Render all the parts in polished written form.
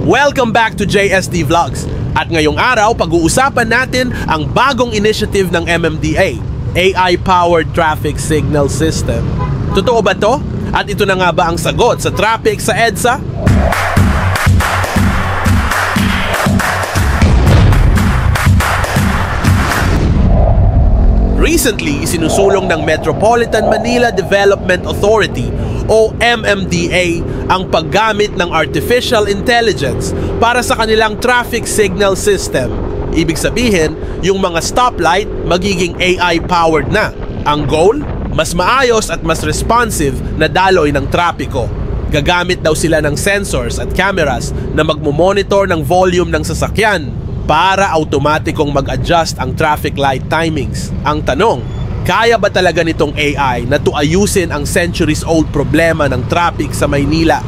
Welcome back to JSD Vlogs. At ngayong araw, pag-uusapan natin ang bagong initiative ng MMDA, AI-powered traffic signal system. Totoo ba to? At ito na nga ba ang sagot sa traffic sa EDSA? Recently, isinusulong ng Metropolitan Manila Development Authority o MMDA ang paggamit ng artificial intelligence para sa kanilang traffic signal system. Ibig sabihin, yung mga stoplight magiging AI-powered na. Ang goal? Mas maayos at mas responsive na daloy ng trapiko. Gagamit daw sila ng sensors at cameras na magmomonitor ng volume ng sasakyan para automatikong mag-adjust ang traffic light timings. Ang tanong, kaya ba talaga nitong AI na ayusin ang centuries-old problema ng traffic sa Maynila?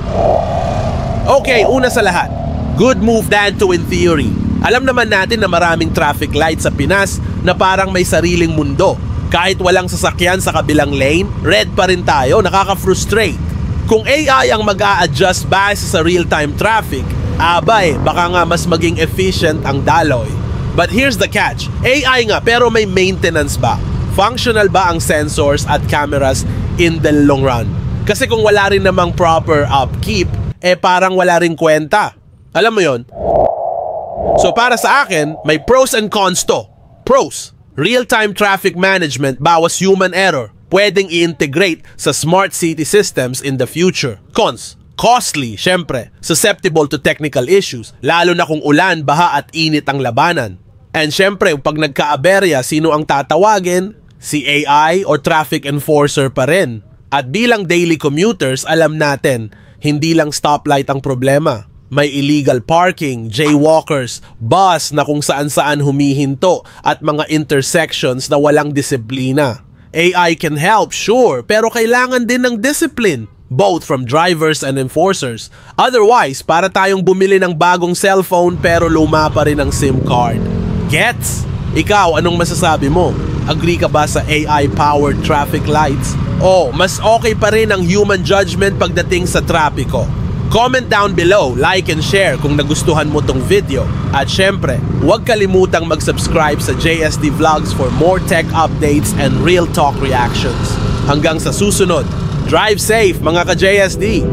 Okay, una sa lahat, good move Danto in theory. Alam naman natin na maraming traffic lights sa Pinas na parang may sariling mundo. Kahit walang sasakyan sa kabilang lane, red pa rin tayo, nakaka-frustrate. Kung AI ang mag-a-adjust base sa real-time traffic, baka nga mas maging efficient ang daloy. But here's the catch, AI nga pero may maintenance ba? Functional ba ang sensors at cameras in the long run? Kasi kung wala rin namang proper upkeep, parang wala rin kwenta. Alam mo yon? So para sa akin, may pros and cons to. Pros, real-time traffic management bawas human error. Pwedeng i-integrate sa smart city systems in the future. Cons, costly, syempre. Susceptible to technical issues, lalo na kung ulan, baha at init ang labanan. And syempre, pag nagka-aberya, sino ang tatawagin? Si AI or traffic enforcer pa rin. At bilang daily commuters, alam natin, hindi lang stoplight ang problema. May illegal parking, jaywalkers, bus na kung saan-saan humihinto at mga intersections na walang disiplina. AI can help, sure, pero kailangan din ng discipline, both from drivers and enforcers. Otherwise, para tayong bumili ng bagong cellphone pero luma pa rin ang SIM card. Gets? Ikaw, anong masasabi mo? Agree ka ba sa AI-powered traffic lights? O mas okay pa rin ang human judgment pagdating sa trapiko? Comment down below, like and share kung nagustuhan mo tong video. At syempre, huwag kalimutang mag-subscribe sa JSD Vlogs for more tech updates and real talk reactions. Hanggang sa susunod, drive safe mga ka-JSD!